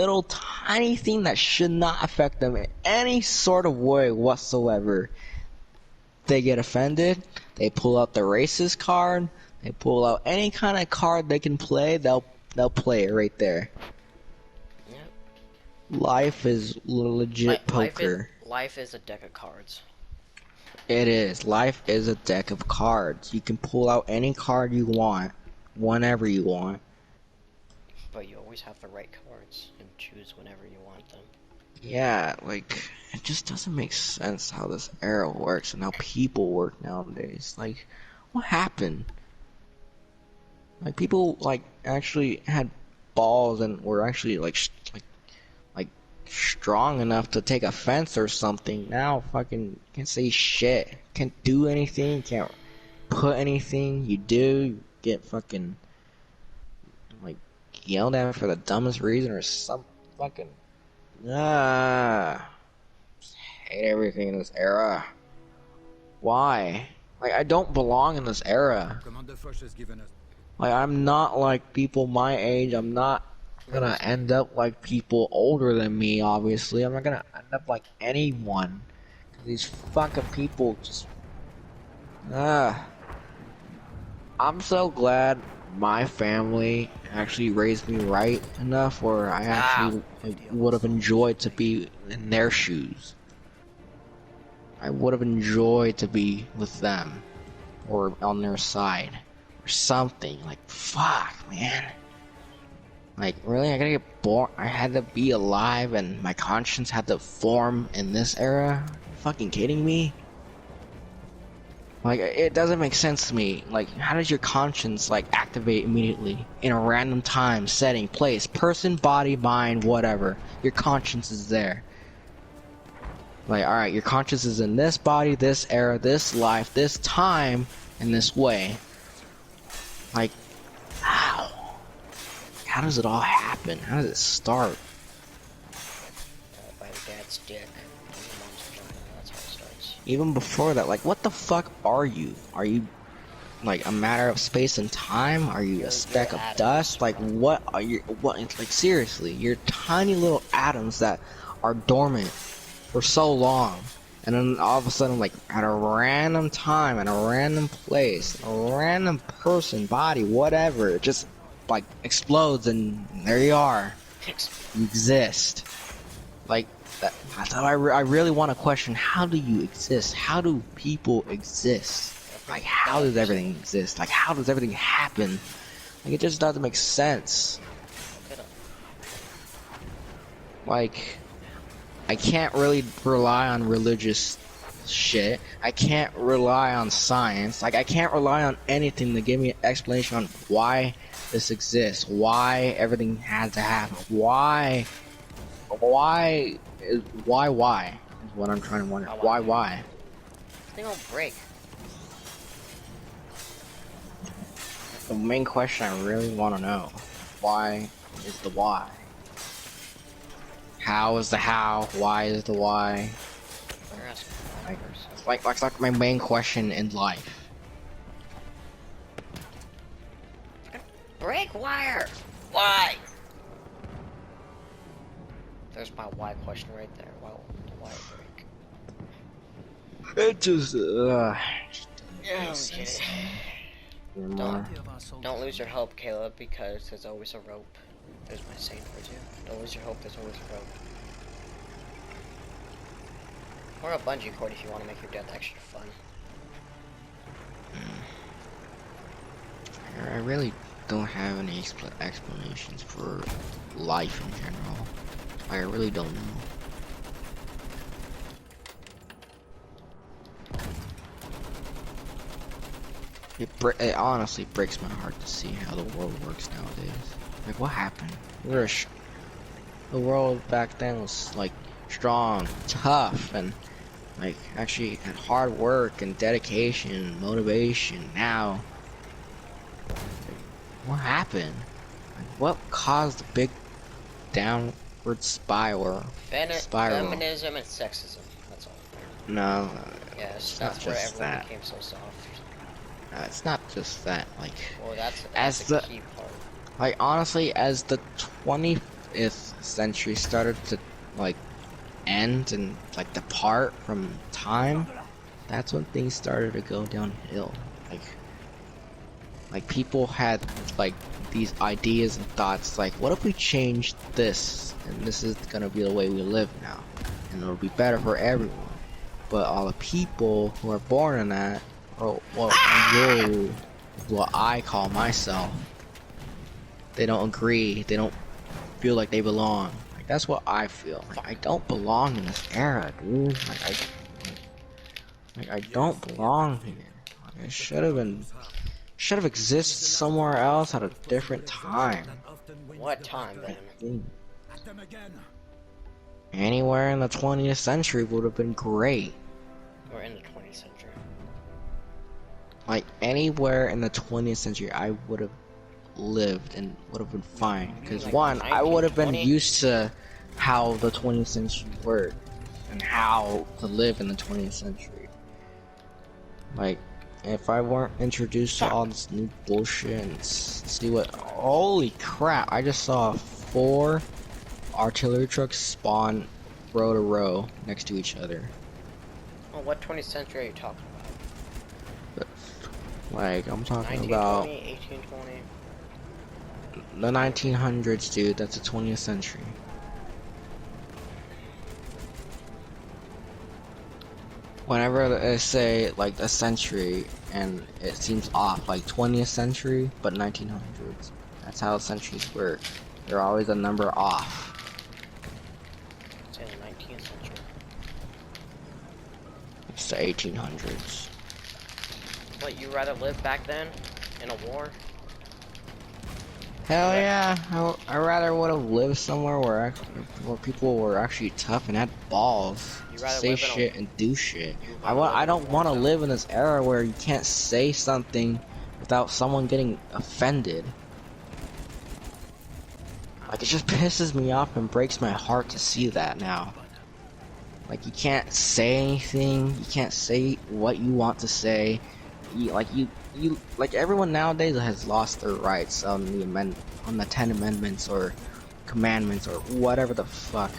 little tiny thing that should not affect them in any sort of way whatsoever. They get offended, they pull out the racist card, they pull out any kind of card they can play, they'll play it right there. Yep. Life is legit poker. Life is a deck of cards. It is. Life is a deck of cards. You can pull out any card you want, whenever you want. But you always have the right cards and choose whenever you want them. Yeah, like, it just doesn't make sense how this era works and how people work nowadays. Like, what happened? Like, people, like, actually had balls and were actually, like strong enough to take offense or something. Now, fucking can't say shit. Can't do anything. Can't put anything. You do, you get fucking, like, yelled at for the dumbest reason or some fucking... hate everything in this era. Why? Like, I don't belong in this era. Like, I'm not like people my age. I'm not gonna end up like people older than me, obviously. I'm not gonna end up like anyone. These fucking people just... I'm so glad my family actually raised me right enough where I actually would have enjoyed to be in their shoes. I would have enjoyed to be with them or on their side or something. Like, fuck, man. Like, really? I gotta get born? I had to be alive and my conscience had to form in this era? Are you fucking kidding me? Like, it doesn't make sense to me. Like, how does your conscience, like, activate immediately? In a random time, setting, place, person, body, mind, whatever. Your conscience is there. Like, alright, your conscience is in this body, this era, this life, this time, in this way. Like, how? How does it all happen? How does it start? By the dad's dick. And the mom's vagina. That's how it starts. Even before that, like, what the fuck are you? Are you, like, a matter of space and time? Are you a speck of dust? Like, what are you, what, like, seriously, you're tiny little atoms that are dormant for so long. And then all of a sudden, like, at a random time, at a random place, a random person, body, whatever, it just, like, explodes and there you are. You exist. Like, that, I really want to question, how do you exist? How do people exist? Like, how does everything exist? Like, how does everything happen? Like, it just doesn't make sense. Like, I can't really rely on religious shit. I can't rely on science. Like, I can't rely on anything to give me an explanation on why this exists, why everything had to happen, why is what I'm trying to wonder. Why? They don't break. The main question I really want to know, why is the why? How is the how? Why is the why? It's like my main question in life. Break wire! Why? There's my why question right there. Why break? It just, Don't lose your hope, Caleb, because there's always a rope. There's my saying for you. Don't lose your hope, there's always a rope. Or a bungee cord if you want to make your death extra fun. I really don't have any explanations for life in general. I really don't know. It honestly breaks my heart to see how the world works nowadays. Like, what happened? The world back then was, like, strong, tough, and, like, actually had hard work and dedication and motivation. Now, what happened? Like, what caused the big downward spiral? Feminism and sexism. That's all. No. Yes, that's where everyone became so soft. It's not just that. Like, well, that's the key part. Like, honestly, as the if centuries started to like end and like depart from time, that's when things started to go downhill. Like people had like these ideas and thoughts like, what if we change this and this is gonna be the way we live now and it'll be better for everyone. But all the people who are born in that, or what I call myself, they don't agree, they don't feel like they belong. Like that's what I feel. Like I don't belong in this era, dude. Like I don't belong here. Like I should have existed somewhere else at a different time. What time then? Anywhere in the 20th century would have been great. We're in the 20th century. Like anywhere in the 20th century, I would have lived and would have been fine. Because Like one, I would have been 1920? used to how the 20th century worked and how to live in the 20th century. Like, if I weren't introduced to all this new bullshit and see what, holy crap, I just saw 4 artillery trucks spawn row to row next to each other. Well, what 20th century are you talking about? Like, I'm talking 1920, about 1820? the 1900s, dude. That's the 20th century. Whenever they say like a century and it seems off, like 20th century, but 1900s. That's how centuries work. They're always a number off. Say the 19th century. It's the 1800s. What, you rather live back then? In a war? Hell yeah! I rather would have lived somewhere where people were actually tough and had balls You to rather say live in a- shit and do shit. rather live in I a don't war want to zone. live in this era where you can't say something without someone getting offended. Like it just pisses me off and breaks my heart to see that now. Like you can't say anything, you can't say what you want to say. Like everyone nowadays has lost their rights on the 10 amendments or commandments or whatever the fuck.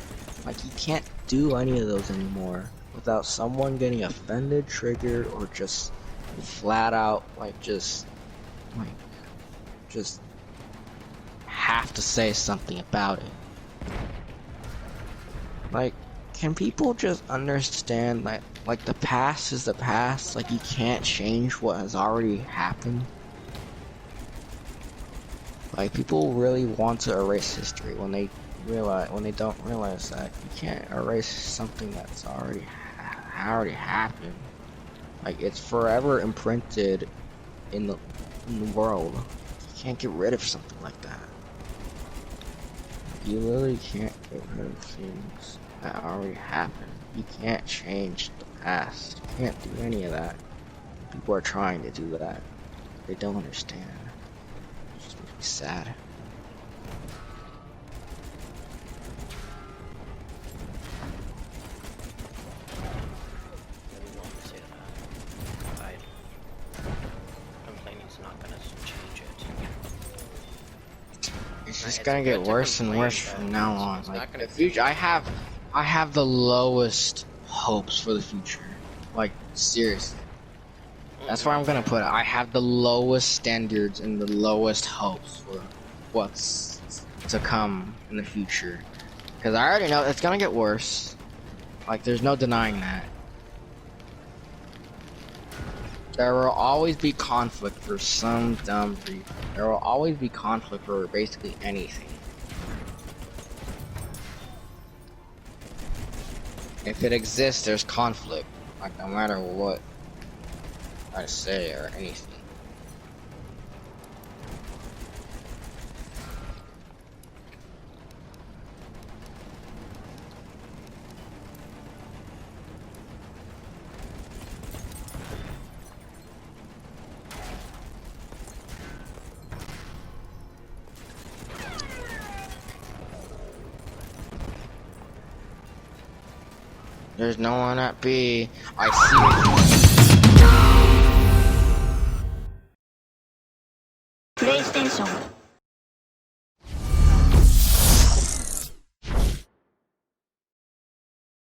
Like you can't do any of those anymore without someone getting offended, triggered, or just flat out just have to say something about it. Like, can people just understand that, like, the past is the past? Like, you can't change what has already happened? Like, people really want to erase history when they don't realize that you can't erase something that's already happened. Like, it's forever imprinted in the world. You can't get rid of something like that. You literally can't get rid of things that already happened. You can't change the past. You can't do any of that. People are trying to do that. They don't understand. It just makes me sad. Really want to say that. Complaining is not gonna change it. It's Right, just it's gonna get good to worse and complain, worse but from now it's on. not Like gonna the future, change. I have the lowest hopes for the future. Like seriously, that's where I'm gonna put it. I have the lowest standards and the lowest hopes for what's to come in the future. Because I already know it's gonna get worse. Like there's no denying that. There will always be conflict for some dumb reason. There will always be conflict for basically anything. If it exists, there's conflict. Like no matter what I say or anything. There's no one at B. I see. PlayStation